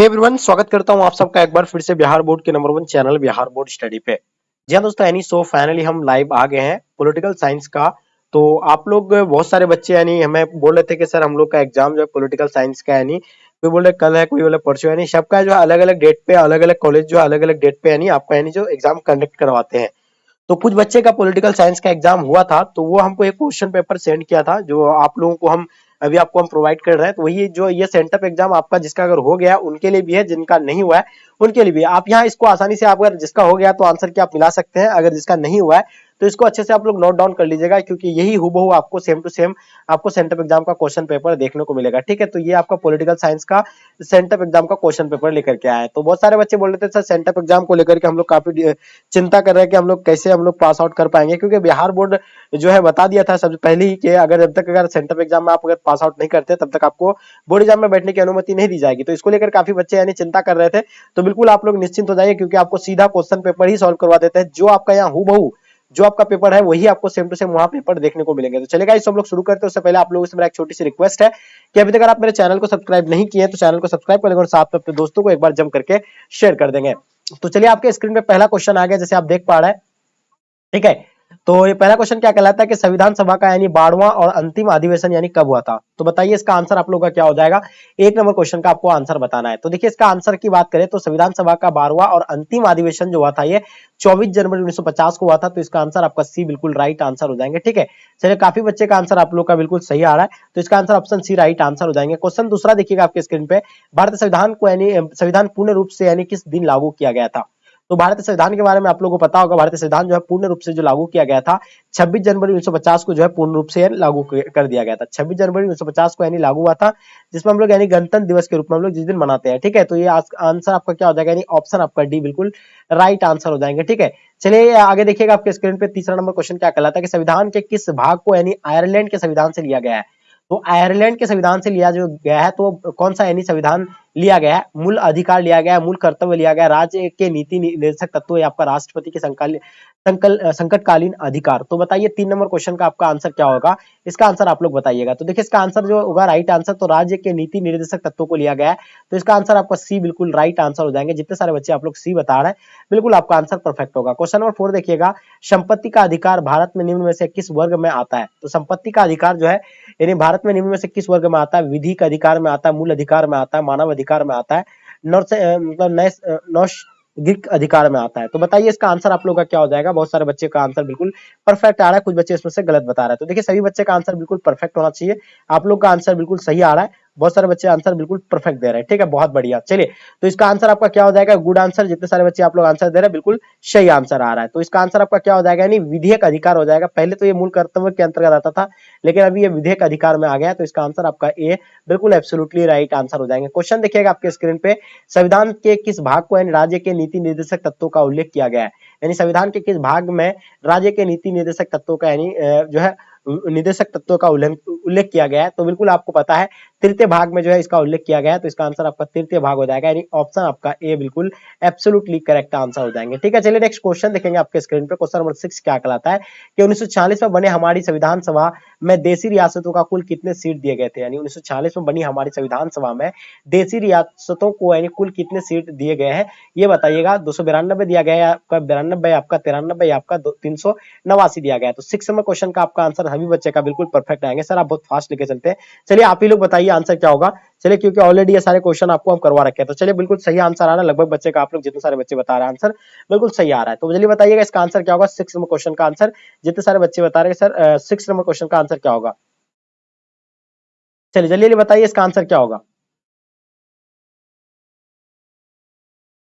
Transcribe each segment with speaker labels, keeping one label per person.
Speaker 1: Hey everyone, स्वागत करता हूं आप सबका एक बार फिर से बिहार बोर्ड के number 1 channel Bihar board study पे। जी हाँ दोस्तों, यानी सो फाइनली हम लाइव आ गए हैं पॉलिटिकल साइंस का। तो आप लोग बहुत सारे बच्चे यानी हमें बोल रहे थे कि सर हम लोग का एग्जाम जो है पॉलिटिकल साइंस का, यानी कोई बोल रहे कल है, कोई बोले परसों, यानी सबका जो है अलग अलग डेट पे, अलग अलग कॉलेज जो है अलग अलग डेट पे यानी आपका यानी जो एग्जाम कंडक्ट करवाते हैं। तो कुछ बच्चे का पॉलिटिकल साइंस का एग्जाम हुआ था, तो वो हमको एक क्वेश्चन पेपर सेंड किया था जो आप लोगों को हम अभी आपको हम प्रोवाइड कर रहे हैं। तो वही जो ये सेंटअप एग्जाम आपका जिसका अगर हो गया उनके लिए भी है, जिनका नहीं हुआ है उनके लिए भी है। आप यहाँ इसको आसानी से, आप अगर जिसका हो गया तो आंसर क्या आप मिला सकते हैं, अगर जिसका नहीं हुआ है तो इसको अच्छे से आप लोग नोट डाउन कर लीजिएगा, क्योंकि यही हूबहू आपको सेम टू सेम आपको सेंटअप एग्जाम का क्वेश्चन पेपर देखने को मिलेगा। ठीक है, तो ये आपका पॉलिटिकल साइंस का सेंटअप एग्जाम का क्वेश्चन पेपर लेकर के आया है। तो बहुत सारे बच्चे बोल रहे थे सर सेंटअप एग्जाम को लेकर के हम लोग काफी चिंता कर रहे हैं कि हम लोग कैसे हम लोग पास आउट कर पाएंगे, क्योंकि बिहार बोर्ड जो है बता दिया था सबसे पहले ही कि अगर जब तक अगर सेंटअप एग्जाम में आप अगर पास आउट नहीं करते तब तक आपको बोर्ड एग्जाम में बैठने की अनुमति नहीं दी जाएगी। तो इसको लेकर काफी बच्चे यानी चिंता कर रहे थे। तो बिल्कुल आप लोग निश्चिंत हो जाइए, क्योंकि आपको सीधा क्वेश्चन पेपर ही सॉल्व करवा देते हैं। जो आपका यहाँ हूबहू जो आपका पेपर है वही आपको सेम टू सेम वहां पेपर देखने को मिलेंगे। तो चलेगा, इस सब लोग शुरू करते हैं। उससे पहले आप लोगों से मेरा एक छोटी सी रिक्वेस्ट है कि अभी तक अगर आप मेरे चैनल को सब्सक्राइब नहीं किए तो चैनल को सब्सक्राइब कर लेंगे और साथ में अपने दोस्तों को एक बार जम करके शेयर कर देंगे। तो चलिए, आपके स्क्रीन पे पहला क्वेश्चन आ गया, जैसे आप देख पा रहे हैं। ठीक है, तो ये पहला क्वेश्चन क्या कहलाता है कि संविधान सभा का यानी 12वां और अंतिम अधिवेशन यानी कब हुआ था। तो बताइए इसका आंसर आप लोगों का क्या हो जाएगा। एक नंबर क्वेश्चन का आपको आंसर बताना है। तो देखिए, इसका आंसर की बात करें तो संविधान सभा का 12वां और अंतिम अधिवेशन जो हुआ था ये 24 जनवरी 1950 को हुआ था। तो इसका आंसर आपका सी बिल्कुल राइट आंसर हो जाएंगे। ठीक है, चलिए, काफी बच्चे का आंसर आप लोग का बिल्कुल सही आ रहा है, तो इसका answer option C right answer हो जाएंगे। क्वेश्चन दूसरा देखिएगा आपके स्क्रीन पे, भारतीय संविधान को यानी संविधान पूर्ण रूप से यानी किस दिन लागू किया गया था। तो भारतीय संविधान के बारे में आप लोगों को पता होगा, भारतीय संविधान जो है पूर्ण रूप से जो लागू किया गया था 26 जनवरी 1950 को जो है पूर्ण रूप से लागू कर दिया गया था। 26 जनवरी 1950 को यानी लागू हुआ था, जिसमें हम लोग यानी गणतंत्र दिवस के रूप में हम लोग जिस दिन मनाते हैं। ठीक है, तो ये आंसर आपका क्या हो जाएगा, यानी ऑप्शन आपका डी बिल्कुल राइट आंसर हो जाएंगे। ठीक है, चलिए आगे देखिएगा आपके स्क्रीन पे तीसरा नंबर क्वेश्चन क्या कहलाता है कि संविधान के किस भाग को यानी आयरलैंड के संविधान से लिया गया है। तो आयरलैंड के संविधान से लिया जो गया है, तो कौन सा यानी संविधान लिया गया है। मूल अधिकार लिया गया है, मूल कर्तव्य लिया गया है, राज्य के नीति निर्देशक तत्व या आपका राष्ट्रपति के संकटकालीन अधिकार। तो बताइए 3 नंबर क्वेश्चन का आपका आंसर क्या होगा, इसका आंसर आप लोग बताइएगा। तो देखिए, इसका आंसर जो होगा राइट आंसर, तो राज्य के नीति निर्देशक तत्वों को लिया गया है। तो इसका आंसर आपका सी बिल्कुल राइट आंसर हो जाएंगे। जितने सारे बच्चे आप लोग सी बता रहे हैं बिल्कुल आपका आंसर परफेक्ट होगा। क्वेश्चन नंबर 4 देखिएगा, संपत्ति का अधिकार भारत में निम्न में से किस वर्ग में आता है। तो संपत्ति का अधिकार जो है यानी भारत में निम्न में से किस वर्ग में आता है। विधिक अधिकार में आता है, मूल अधिकार में आता है, मानव अधिकार में आता है, नैसर्गिक अधिकार में आता है। तो बताइए इसका आंसर आप लोग का क्या हो जाएगा। बहुत सारे बच्चे का आंसर बिल्कुल परफेक्ट आ रहा है, कुछ बच्चे इसमें से गलत बता रहे हैं। तो देखिए, सभी बच्चे का आंसर बिल्कुल परफेक्ट होना चाहिए। आप लोग का आंसर बिल्कुल सही आ रहा है, बहुत सारे बच्चे आंसर बिल्कुल परफेक्ट दे रहे हैं। ठीक है, बहुत बढ़िया। चलिए, तो इसका आंसर आपका क्या हो जाएगा, गुड आंसर। जितने सारे बच्चे आप लोग आंसर दे रहे हैं बिल्कुल सही आंसर आ रहा है। तो इसका आंसर आपका क्या हो जाएगा, यानी विधेयक अधिकार हो जाएगा। पहले तो ये मूल कर्तव्य के अंतर्गत आता था, लेकिन अभी ये विधेयक अधिकार में आ गया। तो इसका आंसर आपका ए बिल्कुल एब्सोल्युटली राइट आंसर हो जाएंगे। क्वेश्चन देखिएगा आपके स्क्रीन पे, संविधान के किस भाग को यानी राज्य के नीति निर्देशक तत्वों का उल्लेख किया गया है। यानी संविधान के किस भाग में राज्य के नीति निर्देशक तत्वों का यानी जो है निर्देशक तत्वों का उल्लेख किया गया है। तो बिल्कुल आपको पता है तृतीय भाग में जो है इसका उल्लेख किया गया है। तो इसका आंसर आपका तृतीय भाग हो जाएगा, यानी ऑप्शन आपका ए बिल्कुल एब्सोल्युटली करेक्ट आंसर हो जाएंगे। ठीक है, चलिए नेक्स्ट क्वेश्चन देखेंगे आपके स्क्रीन पे। क्वेश्चन नंबर 6 क्या कहलाता है कि 1946 में बने हमारी संविधान सभा में देशी रियासतों का कुल कितने सीट दिए गए थे। यानी 1946 में बनी हमारी संविधान सभा में देशी रियासतों को यानी कुल कितने सीट दिए गए हैं, ये बताइएगा। 292 दिया गया है आपका, 92, आपका 93, आपका 389 दिया गया है। तो 6 नंबर क्वेश्चन का आपका आंसर सभी बच्चे का बिल्कुल परफेक्ट आएंगे। सर आप बहुत फास्ट लेके चलते हैं। चलिए आप ही लोग बताइए आंसर क्या होगा। चलिए, क्योंकि ऑलरेडी ये सारे क्वेश्चन आपको हम करवा रखे हैं। तो चलिए, बिल्कुल सही आंसर आ रहा है लगभग बच्चे का, आप लोग जितने सारे बच्चे बता रहे हैं आंसर बिल्कुल सही आ रहा है। तो चलिए बताइएगा इसका आंसर क्या होगा। 6 नंबर क्वेश्चन का आंसर जितने सारे बच्चे बता रहे हैं सर 6 नंबर क्वेश्चन का आंसर क्या होगा। चलिए जल्दी बताइए इसका आंसर क्या होगा।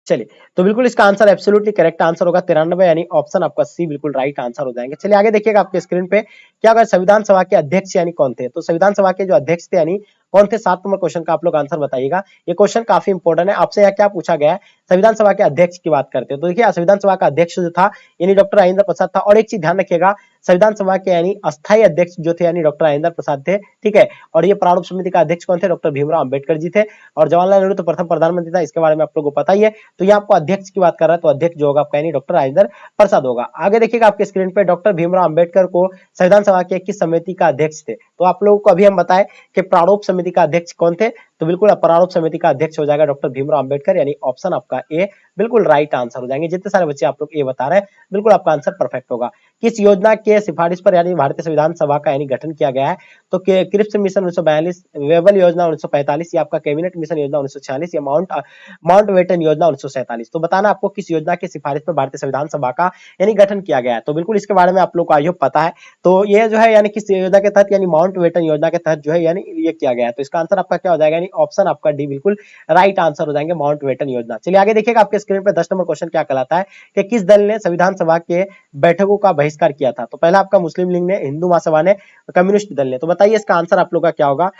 Speaker 1: चलिए, तो बिल्कुल इसका आंसर एब्सोल्युटली करेक्ट आंसर होगा 93, यानी ऑप्शन आपका सी बिल्कुल राइट आंसर हो जाएंगे। चलिए आगे देखिएगा आपके स्क्रीन पे, क्या अगर संविधान सभा के अध्यक्ष यानी कौन थे। तो संविधान सभा के जो अध्यक्ष थे यानी कौन थे, 7 नंबर क्वेश्चन का आप लोग आंसर बताइएगा। ये क्वेश्चन काफी इंपॉर्टेंट है, आपसे यहाँ क्या पूछा गया है, संविधान सभा के अध्यक्ष की बात करते हैं। तो देखिए, संविधान सभा का अध्यक्ष जो था यानी डॉक्टर राजेंद्र प्रसाद था। और एक चीज ध्यान रखिएगा, संविधान सभा के यानी अस्थायी अध्यक्ष जो थे यानी डॉक्टर राजेंद्र प्रसाद थे, ठीक है। और ये प्रारूप समिति का अध्यक्ष कौन थे? डॉक्टर भीमराव अंबेडकर जी थे। और जवाहरलाल नेहरू तो प्रथम प्रधानमंत्री था, इसके बारे में आप लोगों को पता ही है। तो ये आपको अध्यक्ष की बात कर रहा है, तो अध्यक्ष जो होगा आपका यानी डॉक्टर राजेंद्र प्रसाद होगा। आगे देखिएगा आपके स्क्रीन पे डॉक्टर भीमराव अंबेडकर को संविधान सभा के किस समिति का अध्यक्ष थे? तो आप लोगों को अभी हम बताएं कि प्रारूप समिति का अध्यक्ष कौन थे? तो बिल्कुल प्रारूप समिति का अध्यक्ष हो जाएगा डॉक्टर भीमराव अंबेडकर, यानी ऑप्शन आपका ए बिल्कुल राइट आंसर हो जाएंगे। जितने सारे बच्चे आप लोग ए बता रहे हैं बिल्कुल आपका आंसर परफेक्ट होगा। किस योजना के सिफारिश पर यानी भारतीय संविधान सभा का यानी गठन किया गया है? तो क्रिप्स मिशन 1942, वेबल योजना 1945, या आपका कैबिनेट मिशन योजना 1946, या माउंटबेटन योजना 1947। तो बताना आपको किस योजना की सिफारिश पर भारतीय संविधान सभा का यानी गठन किया गया है। तो बिल्कुल इसके बारे में आप लोग को आई होप पता है। तो ये जो है यानी किस योजना के तहत यानी माउंटबेटन योजना के तहत जो है यानी ये किया गया है। तो इसका आंसर आपका क्या हो जाएगा? यानी ऑप्शन आपका डी बिल्कुल राइट आंसर हो जाएंगे, माउंटबेटन योजना। चलिए आगे देखिएगा आपके स्क्रीन पे 10 नंबर क्वेश्चन क्या कहलाता है कि किस दल ने संविधान सभा के बैठकों का बहिष्कार किया था? तो पहला आपका मुस्लिम लीग ने, हिंदू महासभा ने, कम्युनिस्ट दल ने। तो बताइए इसका आंसर आप लोग का क्या होगा?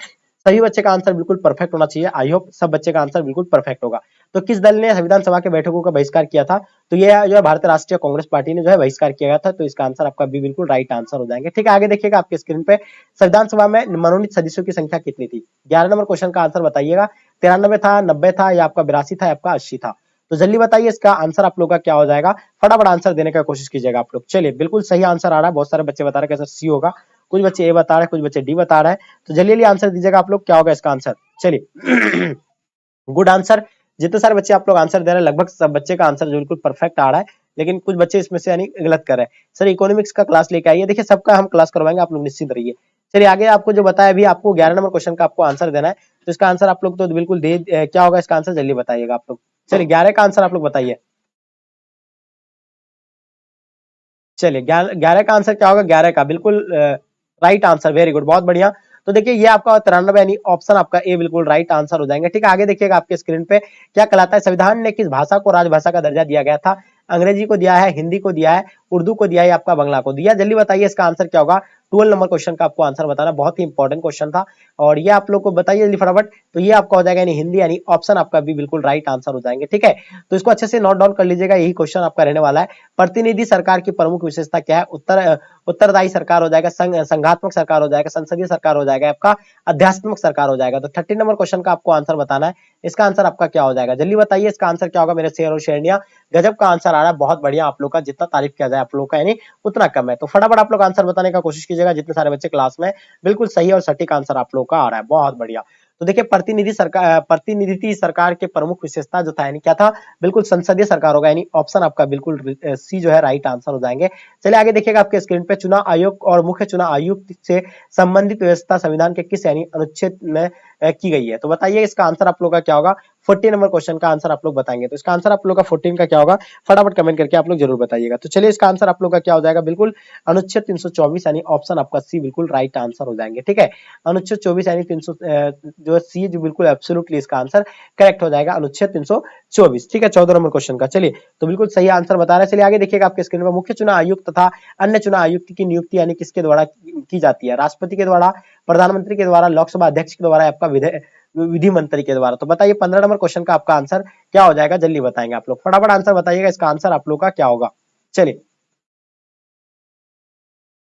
Speaker 1: सभी बच्चे का आंसर बिल्कुल परफेक्ट होना चाहिए। आई होप सब बच्चे का आंसर बिल्कुल परफेक्ट होगा। तो किस दल ने संविधान सभा के बैठकों का बहिष्कार किया था? तो ये जो है भारतीय राष्ट्रीय कांग्रेस पार्टी ने जो है बहिष्कार किया गया था। तो इसका आंसर आपका भी बिल्कुल राइट आंसर हो जाएंगे। ठीक है, आगे देखिएगा आपके स्क्रीन पे संविधान सभा में मनोनीत सदस्यों की संख्या कितनी थी? 11 नंबर क्वेश्चन का आंसर बताइएगा। 93 था, 90 था, या आपका 82 था, या आपका 80 था? तो जल्दी बताइए इसका आंसर आप लोग का क्या हो जाएगा। फटाफट आंसर देने का कोशिश कीजिएगा आप लोग। चलिए बिल्कुल सही आंसर आ रहा है। बहुत सारे बच्चे बता रहे हैं कि सर सी होगा, कुछ बच्चे ए बता रहे हैं, कुछ बच्चे डी बता रहे हैं। तो जल्दी आंसर दीजिएगा आप लोग, क्या होगा इसका आंसर। चलिए गुड आंसर। जितने सारे बच्चे आप लोग आंसर दे रहे हैं लगभग सब बच्चे का आंसर बिल्कुल परफेक्ट आ रहा है, लेकिन कुछ बच्चे इसमें से यानी गलत कर रहे हैं। सर इकोनॉमिक्स का क्लास लेके आइए, देखिए सबका हम क्लास करवाएंगे, आप लोग निश्चिंत रहिए। चलिए आगे आपको जो बताया अभी आपको 11 नंबर क्वेश्चन का आपको आंसर देना है। तो इसका आंसर आप लोग तो बिल्कुल दे क्या होगा इसका आंसर जल्दी बताइएगा आप लोग। चलिए 11 का आंसर आप लोग बताइए। चलिए 11 का आंसर क्या होगा? 11 का बिल्कुल राइट आंसर, वेरी गुड, बहुत बढ़िया। तो देखिए ये आपका 93 यानी ऑप्शन आपका ए बिल्कुल राइट आंसर हो जाएंगे। ठीक है, आगे देखिएगा आपके स्क्रीन पे क्या कहलाता है संविधान ने किस भाषा को राजभाषा का दर्जा दिया गया था? अंग्रेजी को दिया है, हिंदी को दिया है, उर्दू को दिया है, आपका बांग्ला को दिया? जल्दी बताइए इसका आंसर क्या होगा। 12 नंबर क्वेश्चन का आपको आंसर बताना, बहुत ही इंपॉर्टेंट क्वेश्चन था और ये आप लोग को बताइए जल्दी फटाफट। तो ये आपका हो जाएगा यानी हिंदी, यानी ऑप्शन आपका भी बिल्कुल राइट आंसर हो जाएंगे। ठीक है, तो इसको अच्छे से नोट डाउन कर लीजिएगा, यही क्वेश्चन आपका रहने वाला है। प्रतिनिधि सरकार की प्रमुख विशेषता क्या है? उत्तरदायी सरकार हो जाएगा, संघात्मक सरकार हो जाएगा, संसदीय सरकार हो जाएगा, आपका अध्यात्मक सरकार हो जाएगा। तो 30 नंबर क्वेश्चन का आपको आंसर बताना है, इसका आंसर आपका क्या हो जाएगा? जल्दी बताइए इसका आंसर क्या होगा। मेरे शेर और शेरनिया गजब का आंसर आ रहा है, बहुत बढ़िया। आप लोग का जितना तारीफ किया जाए आप लोग का यानी उतना कम है। तो फटाफट आप लोग आंसर बताने का कोशिश कीजिएगा, जितने सारे बच्चे क्लास में बिल्कुल सही और सटीक आंसर आप लोग का आ रहा है, बहुत बढ़िया। तो देखिए प्रतिनिधि सरकार के प्रमुख विशेषता जो था यानी क्या था? बिल्कुल संसदीय सरकार होगा, यानी ऑप्शन आपका बिल्कुल सी जो है राइट आंसर हो जाएंगे। चलिए आगे देखिएगा आपके स्क्रीन पे चुनाव आयोग और मुख्य चुनाव आयुक्त से संबंधित व्यवस्था संविधान के किस यानी अनुच्छेद में की गई है? तो बताइए इसका आंसर आप लोग का क्या होगा। 14 नंबर क्वेश्चन का आंसर आप लोग बताएंगे। तो इसका आंसर आप लोग का 14 का क्या होगा, फटाफट कमेंट करके आप लोग जरूर बताइएगा। तो चलिए इसका आंसर आप लोग का क्या हो जाएगा, बिल्कुल अनुच्छेद 324 यानी ऑप्शन आपका सी बिल्कुल राइट आंसर हो जाएंगे। ठीक है, अनुच्छेद 24 यानी 300 जो सी जो बिल्कुल एब्सोल्युटली इसका आंसर करेक्ट हो जाएगा, अनुच्छेद 324। ठीक है, 14 नंबर क्वेश्चन का चलिए तो बिल्कुल सही आंसर बता रहे हैं। चलिए आगे देखिएगा आपके स्क्रीन पर मुख्य चुनाव आयुक्त तथा अन्य चुनाव आयुक्त की नियुक्ति यानी किसके द्वारा की जाती है? राष्ट्रपति के द्वारा, प्रधानमंत्री के द्वारा, लोकसभा अध्यक्ष के द्वारा, आपका विधि मंत्री के द्वारा? तो बताइए 15 नंबर क्वेश्चन का आपका आंसर क्या हो जाएगा, जल्दी बताएंगे आप लोग, फटाफट आंसर बताइएगा, इसका आंसर आप लोग का क्या होगा। चलिए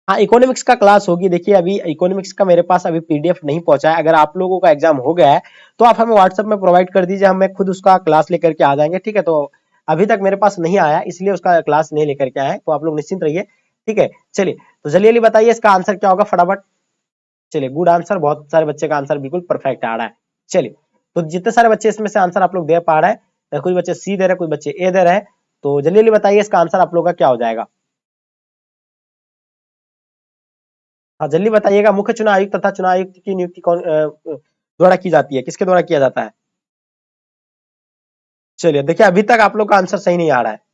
Speaker 1: हाँ इकोनॉमिक्स का क्लास होगी। देखिए अभी इकोनॉमिक्स का मेरे पास अभी पीडीएफ नहीं पहुंचा है, अगर आप लोगों का एग्जाम हो गया है तो आप हमें व्हाट्सएप में प्रोवाइड कर दीजिए, हम खुद उसका क्लास लेकर के आ जाएंगे। ठीक है, तो अभी तक मेरे पास नहीं आया इसलिए उसका क्लास नहीं लेकर के आए, तो आप लोग निश्चिंत रहिए। ठीक है, चलिए तो जल्दी बताइए इसका आंसर क्या होगा फटाफट। चलिए गुड आंसर, बहुत सारे बच्चे का आंसर बिल्कुल परफेक्ट आ रहा है। चलिए तो जितने सारे बच्चे इसमें से आंसर आप लोग दे पा रहे हैं, कुछ बच्चे सी दे रहे हैं, कुछ बच्चे ए दे रहे हैं, तो जल्दी बताइए इसका आंसर आप लोग का क्या हो जाएगा। हाँ जल्दी बताइएगा, मुख्य चुनाव आयुक्त तथा चुनाव आयुक्त की नियुक्ति कौन द्वारा की जाती है, किसके द्वारा किया जाता है? चलिए देखिए अभी तक आप लोग का आंसर सही नहीं आ रहा है,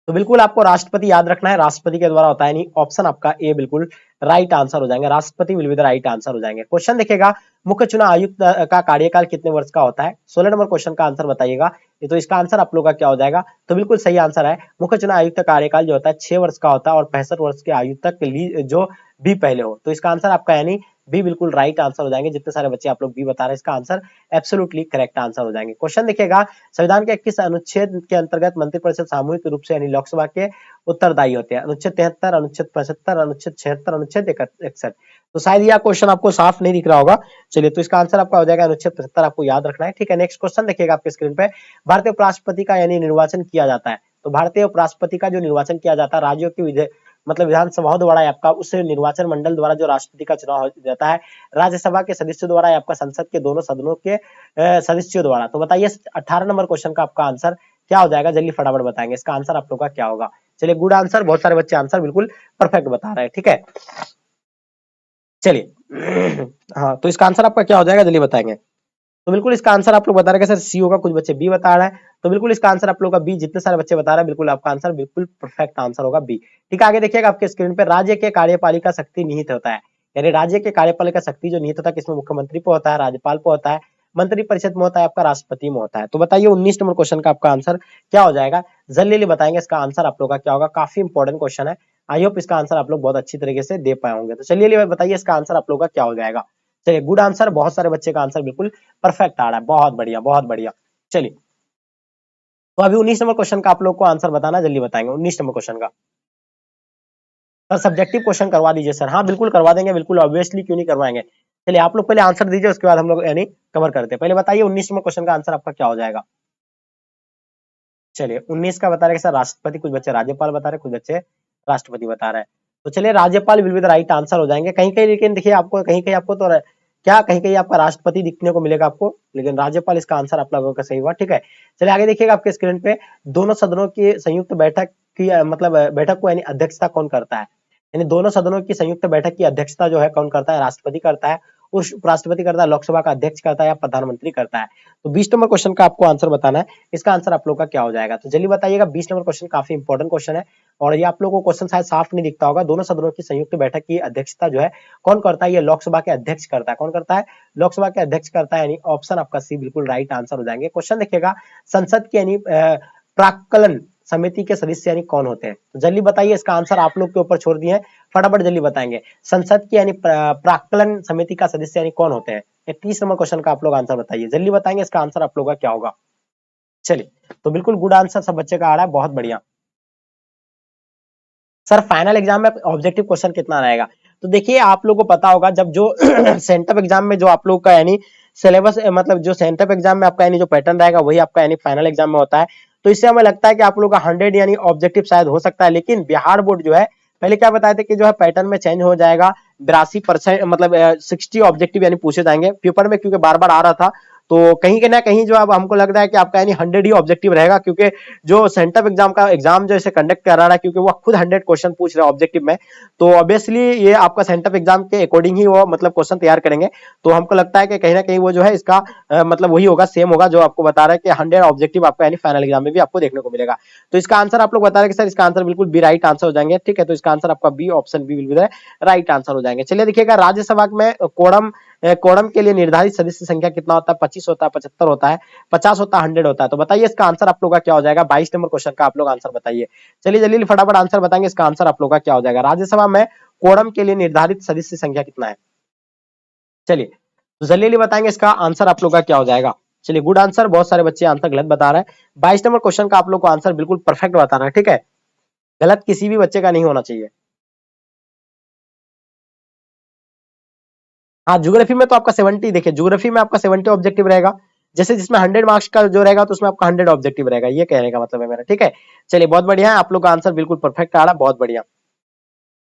Speaker 1: तो बिल्कुल आपको राष्ट्रपति याद रखना है, राष्ट्रपति के द्वारा होता है, नहीं ऑप्शन आपका ए बिल्कुल राइट आंसर हो जाएंगे, राष्ट्रपति will be the right answer हो जाएंगे। क्वेश्चन देखिएगा मुख्य चुनाव आयुक्त का कार्यकाल कितने वर्ष का होता है? 16 नंबर क्वेश्चन का आंसर बताइएगा। ये तो इसका आंसर आप लोग का क्या हो जाएगा, तो बिल्कुल सही आंसर है, मुख्य चुनाव आयुक्त का कार्यकाल जो होता है 6 वर्ष का होता है और 65 वर्ष के आयु तक जो भी पहले हो। तो इसका आंसर आपका यानी बी बिल्कुल राइट आंसर हो जाएंगे। जितने सारे बच्चे आप लोग बी बता रहे हैं इसका आंसर एब्सोल्युटली करेक्ट आंसर हो जाएंगे। क्वेश्चन देखिएगा, संविधान के किस अनुच्छेद के अंतर्गत मंत्रिपरिषद सामूहिक रूप से यानी लोकसभा के उत्तरदायी होते हैं? अनुच्छेद 73, अनुच्छेद 75, अनुच्छेद 76, अनुच्छेद 61। तो शायद यह क्वेश्चन आपको साफ नहीं दिख रहा होगा। चलिए, तो इसका आंसर आपका हो जाएगा अनुच्छेद 75, आपको याद रखना है, ठीक है। नेक्स्ट क्वेश्चन देखिएगा आपके स्क्रीन पे, भारतीय उपराष्ट्रपति का यानी निर्वाचन किया जाता है। तो भारतीय उपराष्ट्रपति का जो निर्वाचन किया जाता है राज्यों की मतलब विधानसभाओं द्वारा आपका उस निर्वाचन मंडल द्वारा जो राष्ट्रपति का चुनाव हो जाता है, राज्यसभा के सदस्यों द्वारा आपका संसद के दोनों सदनों के सदस्यों द्वारा। तो बताइए 18 नंबर क्वेश्चन का आपका आंसर क्या हो जाएगा, जल्दी फटाफट बताएंगे इसका आंसर आप लोग का क्या होगा। चलिए, गुड आंसर, बहुत सारे बच्चे आंसर बिल्कुल परफेक्ट बता रहे हैं, ठीक है। चलिए हाँ, तो इसका आंसर आपका क्या हो जाएगा, जल्दी बताएंगे। तो बिल्कुल इसका आंसर आप लोग बता रहे हैं सर सी होगा, कुछ बच्चे बी बता रहे हैं, तो बिल्कुल इसका आंसर आप लोग का बी, जितने सारे बच्चे बता रहे हैं बिल्कुल आपका आंसर बिल्कुल परफेक्ट आंसर होगा बी। ठीक है, आगे देखिएगा आपके स्क्रीन पे, राज्य के कार्यपालिका शक्ति निहित होता है, यानी राज्य के कार्यपालिका शक्ति जो निहित होता है किसमें, मुख्यमंत्री पे होता है, राज्यपाल पे होता है, मंत्री परिषद में होता है, आपका राष्ट्रपति में होता है। तो बताइए 19 नंबर क्वेश्चन का आपका आंसर क्या हो जाएगा, जल्दी बताएंगे इसका आंसर आप लोग का क्या होगा। काफी इंपॉर्टेंट क्वेश्चन है, आई होप इसका आंसर आप लोग बहुत अच्छी तरीके से दे पाए होंगे। तो चलिए बताइए इसका आंसर आप लोग का क्या हो जाएगा। चलिए, गुड आंसर, बहुत सारे बच्चे का आंसर बिल्कुल परफेक्ट आ रहा है, बहुत बढ़िया बहुत बढ़िया। चलिए, तो अभी 19 नंबर क्वेश्चन का आप लोग को आंसर बताना, जल्दी बताएंगे 19 नंबर क्वेश्चन का। सर सब्जेक्टिव क्वेश्चन करवा दीजिए सर, हाँ बिल्कुल करवा देंगे, बिल्कुल ऑब्वियसली, क्यों नहीं करवाएंगे। चलिए, आप लोग पहले आंसर दीजिए, उसके बाद हम लोग यानी कवर करते हैं। पहले बताइए 19 नंबर क्वेश्चन का आंसर आपका क्या हो जाएगा। चलिए, 19 का बता रहे सर राष्ट्रपति, कुछ बच्चे राज्यपाल बता रहे, कुछ बच्चे राष्ट्रपति बता रहे हैं। तो चलिए, राज्यपाल will be the right answer हो जाएंगे। कहीं कहीं लेकिन देखिए आपको कहीं कहीं आपको तो क्या कहीं कहीं आपका राष्ट्रपति दिखने को मिलेगा आपको, लेकिन राज्यपाल इसका आंसर आप लोगों का सही हुआ, ठीक है। चलिए आगे देखिएगा आपके स्क्रीन पे, दोनों सदनों की संयुक्त बैठक की मतलब बैठक को यानी अध्यक्षता कौन करता है, यानी दोनों सदनों की संयुक्त बैठक की अध्यक्षता जो है कौन करता है, राष्ट्रपति करता है, उपराष्ट्रपति करता है, लोकसभा का अध्यक्ष करता है, या प्रधानमंत्री करता है। तो 20 नंबर क्वेश्चन का आपको आंसर बताना है, इसका आंसर आप लोग का क्या हो जाएगा। तो जल्दी बताइएगा, 20 नंबर क्वेश्चन काफी इंपॉर्टेंट क्वेश्चन है, और ये आप लोगों को क्वेश्चन शायद साफ नहीं दिखता होगा। दोनों सदनों की संयुक्त बैठक की अध्यक्षता जो है कौन करता है, ये लोकसभा के अध्यक्ष करता है। कौन करता है, लोकसभा के अध्यक्ष करता है, यानी ऑप्शन आपका सी बिल्कुल राइट आंसर हो जाएंगे। क्वेश्चन देखिएगा, संसद की यानी प्राक्कलन समिति के सदस्य यानी कौन होते हैं। तो जल्दी बताइए, इसका आंसर आप लोग के ऊपर छोड़ दिए हैं, फटाफट जल्दी बताएंगे। संसद की यानी प्राक्कलन समिति का सदस्य यानी कौन होते हैं। 30 नंबर क्वेश्चन का आप लोग आंसर बताइए, जल्दी बताएंगे इसका आंसर आप लोग का क्या होगा। चलिए, तो बिल्कुल गुड आंसर सब बच्चे का आ रहा है, बहुत बढ़िया। सर फाइनल एग्जाम में ऑब्जेक्टिव क्वेश्चन कितना रहेगा, तो देखिए आप लोगों को पता होगा जब जो सेंटअप एग्जाम में जो आप लोग का यानी सिलेबस मतलब जो सेंटअप एग्जाम में आपका यानी जो पैटर्न रहेगा वही आपका यानी फाइनल एग्जाम में होता है। तो इससे हमें लगता है कि आप लोग का 100 यानी ऑब्जेक्टिव शायद हो सकता है, लेकिन बिहार बोर्ड जो है पहले क्या बताए थे कि जो है पैटर्न में चेंज हो जाएगा, 82% मतलब 60 ऑब्जेक्टिव यानी पूछे जाएंगे पेपर में, क्योंकि बार बार आ रहा था। तो कहीं ना कहीं जो अब हमको लग रहा है कि आपका यानी 100 ही ऑब्जेक्टिव रहेगा, क्योंकि जो सेंटअप एग्जाम का एग्जाम जो इसे कंडक्ट कर रहा है, क्योंकि वो खुद 100 क्वेश्चन पूछ रहा है ऑब्जेक्टिव में, तो ऑब्वियसली ये आपका सेंटअप एग्जाम के अकॉर्डिंग ही वो मतलब क्वेश्चन तैयार करेंगे। तो हमको लगता है कि कहीं ना कहीं वो जो है इसका मतलब वही होगा, सेम होगा जो आपको बता रहा है कि 100 ऑब्जेक्टिव आपका यानी फाइनल एग्जाम में भी आपको देखने को मिलेगा। तो इसका आंसर आप लोग बता रहे हैं कि सर इसका आंसर बिल्कुल बी राइट आंसर हो जाएंगे, ठीक है। तो इसका आंसर आपका B, option B will be right answer हो जाएंगे। चलिए देखिएगा, राज्यसभा में कोरम के लिए निर्धारित सदस्य संख्या कितना होता है, 25 होता है, 75 होता है, 50 होता है, 100 होता है। तो बताइए इसका आंसर आप लोग का क्या हो जाएगा। 22 नंबर क्वेश्चन का आप लोग आंसर बताइए, चलिए जल्दी फटाफट आंसर बताएंगे, इसका आंसर आप लोग का क्या हो जाएगा। राज्यसभा में कोरम के लिए निर्धारित सदस्य संख्या कितना है, चलिए तो जल्दी बताएंगे इसका आंसर आप लोग का क्या हो जाएगा। चलिए गुड आंसर, बहुत सारे बच्चे आंसर गलत बता रहे हैं। 22 नंबर क्वेश्चन का आप लोग को आंसर बिल्कुल परफेक्ट बताना है, ठीक है, गलत किसी भी बच्चे का नहीं होना चाहिए। हाँ, ज्योग्राफी में तो आपका 70, देखिए ज्योग्राफी में आपका 70 ऑब्जेक्टिव रहेगा, जैसे जिसमें 100 मार्क्स का जो रहेगा तो उसमें आपका 100 ऑब्जेक्टिव रहेगा, ये कहने का मतलब है मेरा, ठीक है। चलिए बहुत बढ़िया है, आप लोग का आंसर बिल्कुल परफेक्ट आ रहा है, बहुत बढ़िया।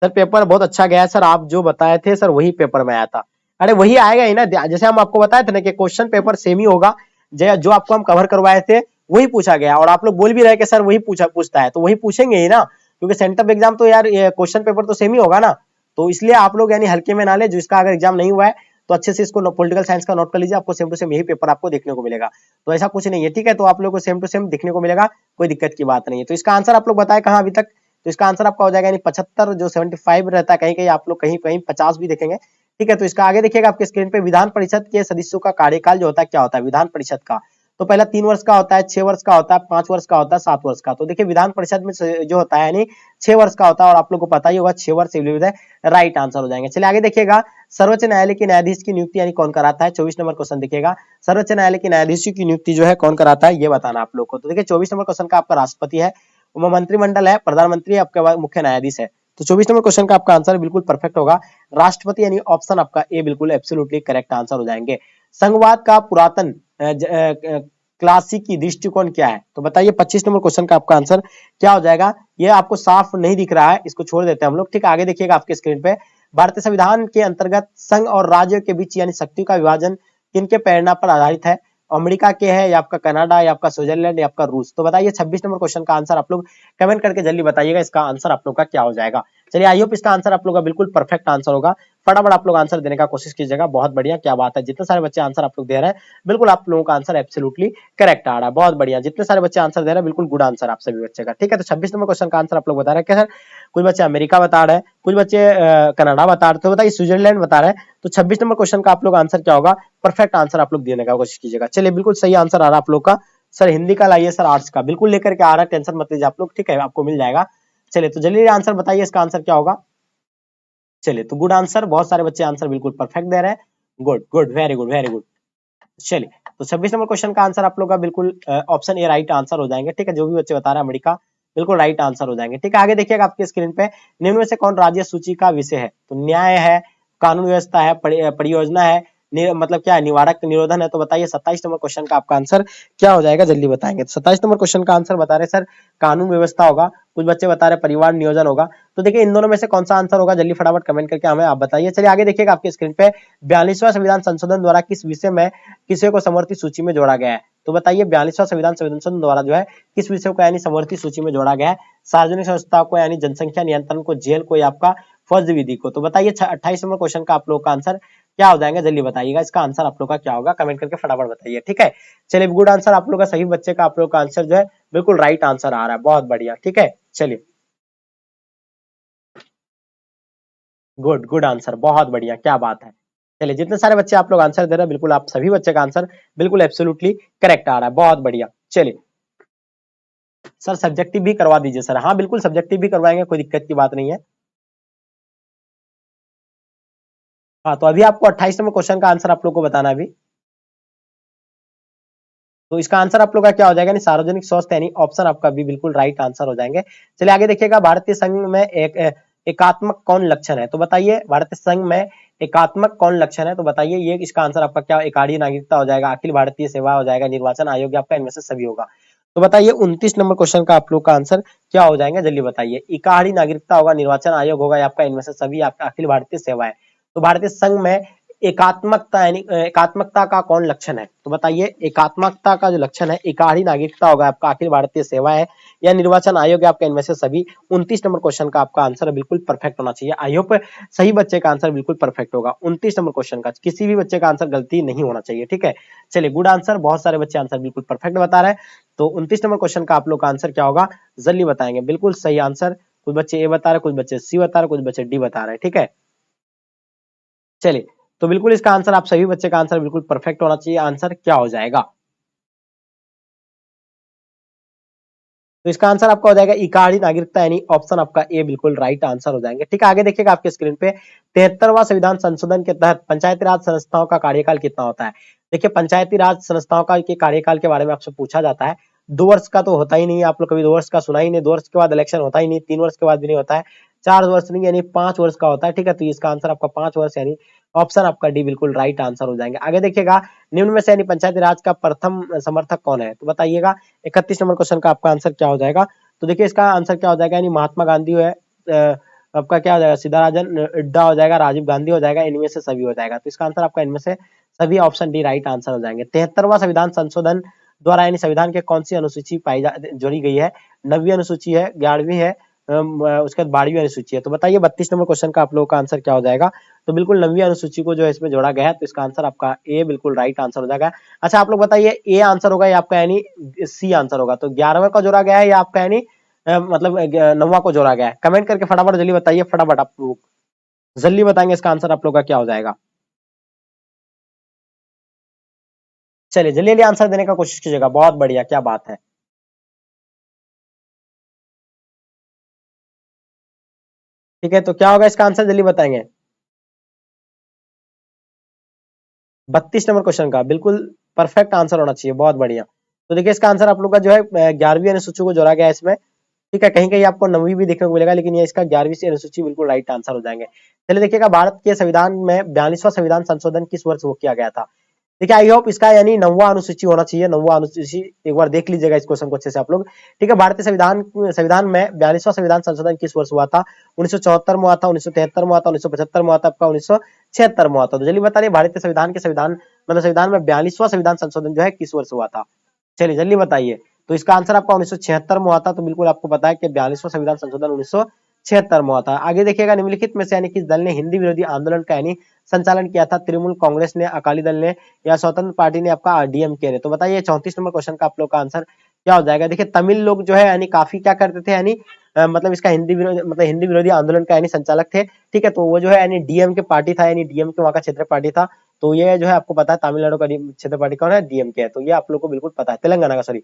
Speaker 1: सर पेपर बहुत अच्छा गया है सर, आप जो बताए थे सर वही पेपर में आया था। अरे वही आएगा ही ना, जैसे हम आपको बताए थे ना कि क्वेश्चन पेपर सेम ही होगा, जो आपको हम कवर करवाए थे वही पूछा गया, और आप लोग बोल भी रहे कि सर वही पूछता है, तो वही पूछेंगे ही ना, क्योंकि सेंटअप एग्जाम तो यार क्वेश्चन पेपर तो सेम ही होगा ना। तो इसलिए आप लोग यानी हल्के में ना ले, जो इसका अगर एग्जाम नहीं हुआ है तो अच्छे से इसको पॉलिटिकल साइंस का नोट कर लीजिए, आपको सेम टू सेम यही पेपर आपको देखने को मिलेगा। तो ऐसा कुछ नहीं है, ठीक है, तो आप लोग को सेम टू सेम देखने को मिलेगा, कोई दिक्कत की बात नहीं है। तो इसका आंसर आप लोग बताए कहाँ अभी तक, तो इसका आंसर आपका हो जाएगा यानी 75, जो 75 रहता है, कहीं कहीं आप लोग कहीं कहीं 50 भी देखेंगे, ठीक है। तो इसका आगे देखिएगा आपके स्क्रीन पे, विधान परिषद के सदस्यों का कार्यकाल जो होता है क्या होता है, विधान परिषद का। तो पहला 3 वर्ष का होता है, 6 वर्ष का होता है, 5 वर्ष का होता है, 7 वर्ष का। तो देखिए विधान परिषद में जो होता है यानी 6 वर्ष का होता है और आप लोग को पता ही होगा 6 वर्ष राइट आंसर हो जाएंगे। चलिए आगे देखिएगा, सर्वोच्च न्यायालय के न्यायाधीश की नियुक्ति यानी कौन कराता है? 24 नंबर क्वेश्चन देखिएगा, सर्वोच्च न्यायालय के न्यायाधीश की नियुक्ति जो है कौन कराता है ये बताना आप लोग को। तो देखिए 24 नंबर क्वेश्चन का आपका राष्ट्रपति है, मंत्रिमंडल है, प्रधानमंत्री आपके बाद मुख्य न्यायाधीश है। तो 24 नंबर क्वेश्चन का आपका आंसर बिल्कुल परफेक्ट होगा, राष्ट्रपति यानी ऑप्शन आपका ए बिल्कुल एब्सोल्युटली करेक्ट आंसर हो जाएंगे। संघवाद का पुरातन क्लासिकी दृष्टिकोण क्या है? तो बताइए 25 नंबर क्वेश्चन का आपका आंसर क्या हो जाएगा? ये आपको साफ नहीं दिख रहा है, इसको छोड़ देते हैं हम लोग, ठीक है। आगे देखिएगा आपके स्क्रीन पे, भारतीय संविधान के अंतर्गत संघ और राज्य के बीच यानी शक्तियों का विभाजन किनके प्रेरणा पर आधारित है? अमेरिका के है या आपका कनाडा या आपका स्विट्जरलैंड या आपका रूस? तो बताइए 26 नंबर क्वेश्चन का आंसर आप लोग कमेंट करके जल्दी बताइएगा, इसका आंसर आप लोग का क्या हो जाएगा। चलिए आई होप इसका आंसर आप लोग का बिल्कुल परफेक्ट आंसर होगा, फटाफट आप लोग आंसर देने का कोशिश कीजिएगा। बहुत बढ़िया, क्या बात है, जितने सारे बच्चे आंसर आप लोग दे रहे हैं बिल्कुल आप लोगों का आंसर एब्सोल्युटली करेक्ट आ रहा है, बहुत बढ़िया। जितने सारे बच्चे आंसर दे रहे हैं बिल्कुल गुड आंसर आप सभी बच्चे का, ठीक है। तो 26 नंबर क्वेश्चन का आंसर आप लोग बता रहे हैं क्या सर? कुछ बच्चे अमेरिका बता रहे हैं, कुछ बच्चे कनाडा बता रहे, तो बताइए स्विट्जरलैंड बता रहे हैं। तो 26 नंबर क्वेश्चन का आप लोग आंसर क्या होगा? परफेक्ट आंसर आप लोग देने का कोशिश कीजिएगा। चलिए बिल्कुल सही आंसर आ रहा है आप लोग का। सर हिंदी का लाइए, सर आर्ट्स का बिल्कुल लेकर के आ रहा है, टेंशन मत लीजिए आप लोग, ठीक है, आपको मिल जाएगा। चलिए तो जल्दी आंसर बताइए, इसका आंसर क्या होगा? चलिए तो गुड आंसर, बहुत सारे बच्चे आंसर बिल्कुल परफेक्ट दे रहे हैं, good good, very good very good. चलिए तो 26 नंबर क्वेश्चन का आंसर आप लोग का बिल्कुल ऑप्शन ए राइट आंसर हो जाएंगे, ठीक है। जो भी बच्चे बता रहे हैं अमेरिका, बिल्कुल राइट आंसर हो जाएंगे, ठीक है। आगे देखिएगा आपके स्क्रीन पे, निम्न में से कौन राज्य सूची का विषय है? तो न्याय है, कानून व्यवस्था है, परियोजना है, मतलब क्या है, निवारक निरोधन है। तो बताइए 27 नंबर क्वेश्चन का आपका आंसर क्या हो जाएगा, जल्दी बताएंगे। तो 27 नंबर क्वेश्चन का आंसर बता रहे सर कानून व्यवस्था होगा, कुछ बच्चे बता रहे परिवार नियोजन होगा। तो देखिए इन दोनों में से कौन सा आंसर होगा, जल्दी फटाफट कमेंट करके हमें आप बताइए। चलिए आगे देखिएगा आपके स्क्रीन पे, 42वां संविधान संशोधन द्वारा किस विषय में किसी को समवर्ती सूची में जोड़ा गया है? तो बताइए 42वां संविधान संशोधन द्वारा जो है किस विषय को यानी समवर्ती सूची में जोड़ा गया है? सार्वजनिक संस्थाओं को यानी जनसंख्या नियंत्रण को, जेल को या आपका फर्ज विधि को? तो बताइए 28 नंबर क्वेश्चन का आप लोग का आंसर क्या हो जाएगा, जल्दी बताइएगा, इसका आंसर आप लोग का क्या होगा, कमेंट करके फटाफट बताइए, ठीक है। चलिए गुड आंसर आप लोग का, सही बच्चे का आप लोग का आंसर जो है बिल्कुल राइट आंसर आ रहा है, बहुत बढ़िया, ठीक है। चलिए गुड गुड आंसर, बहुत बढ़िया, क्या बात है। चलिए जितने सारे बच्चे आप लोग आंसर दे रहे हैं बिल्कुल आप सभी बच्चे का आंसर बिल्कुल एब्सोल्युटली करेक्ट आ रहा है, बहुत बढ़िया। चलिए सर सब्जेक्टिव भी करवा दीजिए सर, हाँ बिल्कुल सब्जेक्टिव भी करवाएंगे, कोई दिक्कत की बात नहीं है। हाँ तो अभी आपको 28 नंबर क्वेश्चन का आंसर आप लोग को बताना है अभी। तो इसका आंसर आप लोग का क्या हो जाएगा, सार्वजनिक स्वास्थ्य यानी ऑप्शन आपका भी बिल्कुल राइट आंसर हो जाएंगे। चलिए आगे देखिएगा, भारतीय संघ में एकात्मक कौन लक्षण है? तो बताइए भारतीय संघ में एकात्मक कौन लक्षण है? तो बताइए ये इसका आंसर आपका क्या, एकाधी नागरिकता हो जाएगा, अखिल भारतीय सेवा हो जाएगा, निर्वाचन आयोग आपका, इनमें से सभी होगा। तो बताइए 29 नंबर क्वेश्चन का आप लोग का आंसर क्या हो जाएगा, जल्दी बताइए। इकाहड़ी नागरिकता होगा, निर्वाचन आयोग होगा या आपका इनमें से सभी, आपका अखिल भारतीय सेवा है। तो भारतीय संघ में एकात्मकता यानी एकात्मकता का कौन लक्षण है? तो बताइए एकात्मकता का जो लक्षण है, एकाधी नागरिकता होगा आपका, अखिल भारतीय सेवा है या निर्वाचन आयोग है आपका, इनमें से सभी। 29 नंबर क्वेश्चन का आपका आंसर बिल्कुल परफेक्ट होना चाहिए, आई होप सही बच्चे का आंसर बिल्कुल परफेक्ट होगा। 29 नंबर क्वेश्चन का किसी भी बच्चे का आंसर गलती नहीं होना चाहिए, ठीक है। चलिए गुड आंसर, बहुत सारे बच्चे आंसर बिल्कुल परफेक्ट बता रहे हैं। तो 29 नंबर क्वेश्चन का आप लोग का आंसर क्या होगा, जल्दी बताएंगे, बिल्कुल सही आंसर। कुछ बच्चे ए बता रहे, कुछ बच्चे सी बता रहे, कुछ बच्चे डी बता रहे हैं, ठीक है। चलिए तो बिल्कुल इसका आंसर आप सभी बच्चे का आंसर बिल्कुल परफेक्ट होना चाहिए, आंसर क्या हो जाएगा? तो इसका आंसर आपका हो जाएगा इकाड़ी नागरिकता यानी ऑप्शन आपका ए बिल्कुल राइट आंसर हो जाएंगे, ठीक है। आगे देखिएगा आपके स्क्रीन पे, 73वां संविधान संशोधन के तहत पंचायती राज संस्थाओं का कार्यकाल कितना होता है? देखिए पंचायती राज संस्थाओं का के कार्यकाल के बारे में आपसे पूछा जाता है, 2 वर्ष का तो होता ही नहीं है, आप लोग कभी 2 वर्ष का सुना ही नहीं, 2 वर्ष के बाद इलेक्शन होता ही नहीं, 3 वर्ष के बाद भी नहीं होता है, 4 वर्ष नहीं यानी 5 वर्ष का होता है, ठीक है। तो इसका आंसर आपका 5 वर्ष यानी ऑप्शन आपका डी बिल्कुल राइट आंसर हो जाएंगे। आगे देखिएगा, निम्न में से यानी पंचायती राज का प्रथम समर्थक कौन है? तो बताइएगा 31 नंबर क्वेश्चन का आपका आंसर क्या हो जाएगा? तो देखिए इसका आंसर क्या हो जाएगा, यानी महात्मा गांधी है, आपका क्या हो जाएगा, सिद्धाराजन इड्डा हो जाएगा, राजीव गांधी हो जाएगा, इनमें से सभी हो जाएगा। तो इसका आंसर आपका इनमें से सभी ऑप्शन डी राइट आंसर हो जाएंगे। 73वां संविधान संशोधन द्वारा यानी संविधान के कौन सी अनुसूची जोड़ी गई है? 9वीं अनुसूची है, 11वीं है, उसके बाद 12वीं अनुसूची है। तो बताइए 32 नंबर क्वेश्चन का आप लोगों का आंसर क्या हो जाएगा? तो बिल्कुल 9वीं अनुसूची को जो है इसमें जोड़ा गया है, तो इसका आंसर आपका ए बिल्कुल राइट आंसर हो जाएगा। अच्छा आप लोग बताइए ए आंसर होगा या आपका यानी सी आंसर होगा? तो 11वां का जोड़ा गया है या आपका यानी मतलब 9वां को जोड़ा गया है? कमेंट करके फटाफट जल्दी बताइए, फटाफट आप लोग जल्दी बताएंगे इसका आंसर आप लोग का क्या हो जाएगा। चलिए जल्दी जल्दी आंसर देने का कोशिश कीजिएगा, बहुत बढ़िया, क्या बात है। ठीक है, तो क्या होगा इसका आंसर, जल्दी बताएंगे। 32 नंबर क्वेश्चन का बिल्कुल परफेक्ट आंसर होना चाहिए, बहुत बढ़िया। तो देखिए इसका आंसर आप लोग का जो है 11वीं अनुसूची को जोड़ा गया है इसमें। ठीक है, कहीं कहीं आपको 9वीं भी देखने को मिलेगा, लेकिन ये इसका 11वीं से अनुसूची बिल्कुल राइट आंसर हो जाएंगे। चलिए देखिएगा, भारत के संविधान में 42वां संविधान संशोधन किस वर्ष वो किया गया था। देखिए आई होप इसका यानी 9वां अनुसूची होना चाहिए, 9वां अनुसूची, एक बार देख लीजिएगा इस क्वेश्चन को अच्छे से आप लोग। ठीक है, भारतीय संविधान संविधान में 42वां संविधान संशोधन किस वर्ष हुआ था। 1974 में हुआ था, 1973 में हुआ था, 1975 में हुआ था, आपका 1976 में हुआ था। तो जल्दी बता रहे भारतीय संविधान के संविधान मतलब संविधान में 42वां संविधान संशोधन जो है किस वर्ष हुआ था। चलिए जल्दी बताइए। तो इसका आंसर आपका 1976 में हुआ था। तो बिल्कुल आपको पता है कि 42वां संविधान संशोधन 1976 में हुआ था। आगे देखिएगा, निम्नलिखित में से यानी किस दल ने हिंदी विरोधी आंदोलन का यानी संचालन किया था। तृणमूल कांग्रेस ने, अकाली दल ने या स्वतंत्र पार्टी ने, आपका डीएमके ने। तो बताइए 34 नंबर क्वेश्चन का आप लोग का आंसर क्या हो जाएगा। देखिए तमिल लोग जो है यानी काफी क्या करते थे यानी मतलब इसका हिंदी विरोधी मतलब हिंदी विरोधी आंदोलन का यानी संचालक थे। ठीक है, तो वो जो है यानी डीएमके पार्टी था, यानी डीएमके वहां का क्षेत्र पार्टी था। तो ये जो है आपको पता है तमिलनाडु का क्षेत्र पार्टी कौन है, डीएमके है। तो ये आप लोग को बिल्कुल पता है, तेलंगाना का, सॉरी।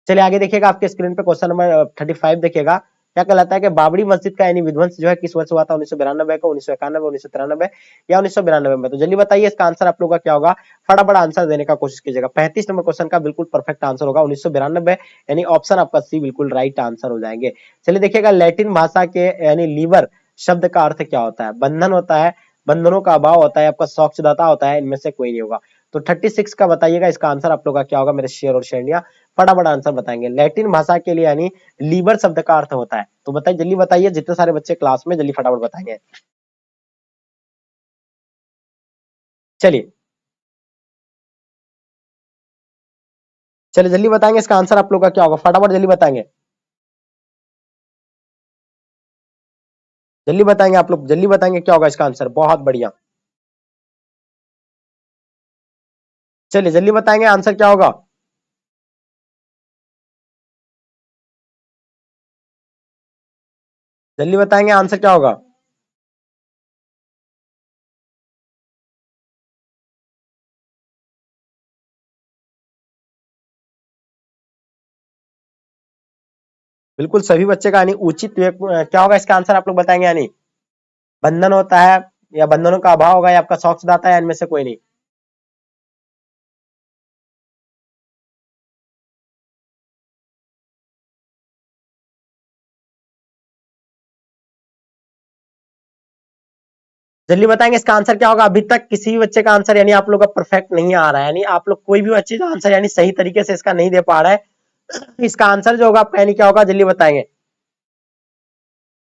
Speaker 1: चलिए आगे देखिएगा, आपके स्क्रीन पे क्वेश्चन नंबर 35 देखिएगा। क्या कहलाता है कि बाबरी मस्जिद का यानी विध्वंस जो है किस वर्ष हुआ था। 1992 को, 1991, 1993 या 1992 में। तो जल्दी बताइए इसका आंसर आप लोग का क्या होगा, फटाफट आंसर देने का कोशिश कीजिएगा। 35 नंबर क्वेश्चन का बिल्कुल परफेक्ट आंसर होगा 1992, यानी ऑप्शन आपका सी बिल्कुल राइट आंसर हो जाएंगे। चलिए देखिएगा, लैटिन भाषा के यानी लीवर शब्द का अर्थ क्या होता है। बंधन होता है, बंधनों का अभाव होता है, आपका सौक्षदाता होता है, इनमें से कोई नहीं होगा। तो 36 का बताइएगा इसका आंसर आप लोग का क्या होगा, मेरे शेयर और शेरनिया फटाफट आंसर बताएंगे। लैटिन भाषा के लिए यानी लीवर शब्द का अर्थ होता है। तो बताइए, जल्दी बताइए, जितने सारे बच्चे क्लास में, जल्दी फटाफट बताएंगे। चलिए चलिए जल्दी बताएंगे इसका आंसर आप लोग का क्या होगा, फटाफट जल्दी बताएंगे। जल्दी बताएंगे आप लोग, जल्दी बताएंगे क्या होगा इसका आंसर, बहुत बढ़िया। चलिए जल्दी बताएंगे आंसर क्या होगा। जल्दी बताएंगे आंसर क्या होगा। बिल्कुल सभी बच्चे का यानी उचित क्या होगा इसका आंसर आप लोग बताएंगे। यानी बंधन होता है, या बंधनों का अभाव होगा, या आपका सौक्षदाता है, इनमें से कोई नहीं। जल्दी बताएंगे इसका आंसर क्या होगा। अभी तक किसी भी बच्चे का आंसर यानी आप लोग का परफेक्ट नहीं आ रहा है, यानी आप लोग कोई भी बच्चे का आंसर यानी सही तरीके से इसका नहीं दे पा रहा है। इसका आंसर जो होगा आपका यानी क्या होगा, जल्दी बताएंगे।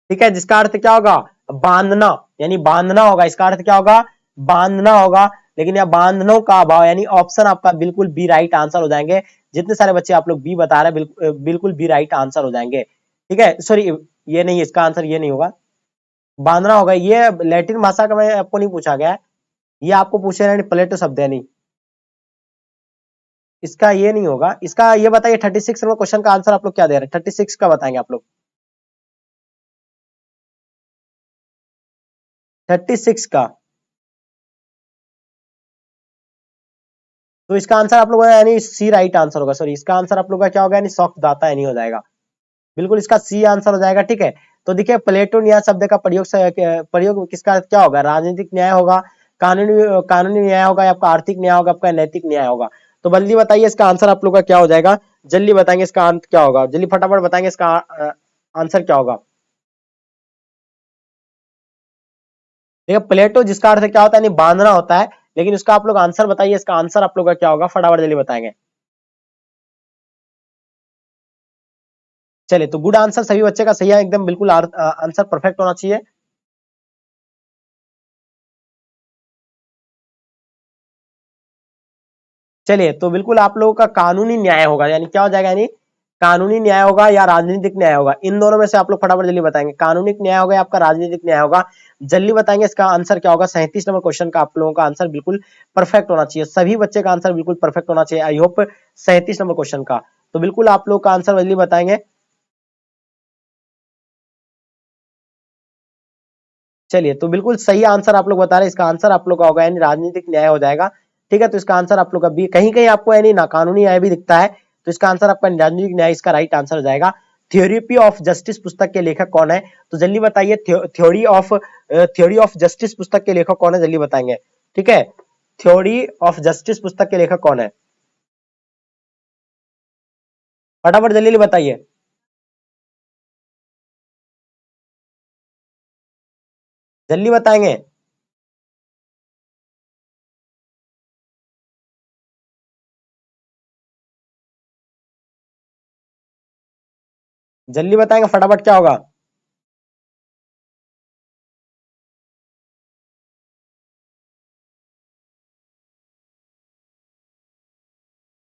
Speaker 1: ठीक है, जिसका अर्थ क्या होगा, बांधना, यानी बांधना होगा। इसका अर्थ क्या होगा, बांधना होगा। लेकिन यह बांधनों का अभाव, यानी ऑप्शन आपका बिल्कुल बी राइट आंसर हो जाएंगे। जितने सारे बच्चे आप लोग बी बता रहे हैं बिल्कुल बी राइट आंसर हो जाएंगे। ठीक है, सॉरी, ये नहीं, इसका आंसर ये नहीं होगा, बांधना होगा। ये लैटिन भाषा का मैं आपको नहीं पूछा गया है, ये आपको पूछे रहे प्लेटो शब्द है, नहीं, इसका ये नहीं होगा। इसका ये बताइए 36 नंबर क्वेश्चन का आंसर आप लोग क्या दे रहे हैं, 36 का बताएंगे आप लोग। 36 का, तो इसका आंसर आप लोग का यानी सी राइट आंसर होगा। सॉरी, इसका आंसर आप लोग का क्या होगा, यानी सॉफ्ट दाता यानी हो जाएगा। बिल्कुल इसका सी आंसर हो जाएगा। ठीक है, तो देखिए प्लेटो न्याय शब्द का प्रयोग किसका क्या होगा, राजनीतिक न्याय होगा, कानूनी कानूनी न्याय होगा, या आपका आर्थिक न्याय होगा, आपका नैतिक न्याय होगा। तो जल्दी बताइए इसका आंसर आप लोग का क्या हो जाएगा। जल्दी बताएंगे इसका अंत क्या होगा, जल्दी फटाफट बताएंगे इसका आंसर क्या होगा। देखिए प्लेटो जिसका अर्थ क्या होता है, यानी बांधना होता है। लेकिन उसका आप लोग आंसर बताइए, इसका आंसर आप लोग का क्या होगा, फटाफट जल्दी बताएंगे। चलिए, तो गुड आंसर सभी बच्चे का सही है एकदम, बिल्कुल आंसर परफेक्ट होना चाहिए। चलिए, तो बिल्कुल आप लोगों का कानूनी न्याय होगा, यानी क्या हो जाएगा, यानी कानूनी न्याय होगा या राजनीतिक न्याय होगा। इन दोनों में से आप लोग फटाफट जल्दी बताएंगे, कानूनी न्याय होगा या आपका राजनीतिक न्याय होगा। जल्दी बताएंगे इसका आंसर क्या होगा। 37 नंबर क्वेश्चन का आप लोगों का आंसर बिल्कुल परफेक्ट होना चाहिए, सभी बच्चे का आंसर बिल्कुल परफेक्ट होना चाहिए। आई होप 37 नंबर क्वेश्चन का, तो बिल्कुल आप लोग का आंसर जल्दी बताएंगे। चलिए, तो बिल्कुल सही आंसर आप लोग बता रहे हैं, इसका आंसर आप लोग का होगा यानी राजनीतिक न्याय हो जाएगा। ठीक है, तो इसका आंसर आप लोग अभी कहीं कहीं आपको यानी ना कानूनी न्याय भी दिखता है, तो इसका आंसर आपका राजनीतिक न्याय इसका राइट आंसर हो जाएगा। थ्योरी ऑफ जस्टिस पुस्तक के लेखक कौन है? तो जल्दी बताइए, थ्योरी ऑफ जस्टिस पुस्तक के लेखक कौन है, जल्दी बताएंगे। ठीक है, थ्योरी ऑफ जस्टिस पुस्तक के लेखक कौन है, फटाफट जल्दी बताइए। जल्दी बताएंगे। जल्दी बताएंगे फटाफट, क्या होगा?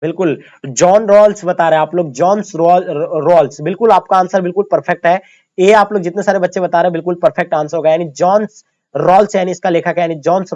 Speaker 1: बिल्कुल, जॉन रॉल्स बता रहे हैं आप लोग, रॉल्स, बिल्कुल आपका आंसर बिल्कुल परफेक्ट है। ये आप लोग जितने सारे बच्चे बता रहे हैं बिल्कुल परफेक्ट आंसर होगा, यानी जॉन रॉल्स यानी इसका लेखक है, यानी जॉन रॉल्स।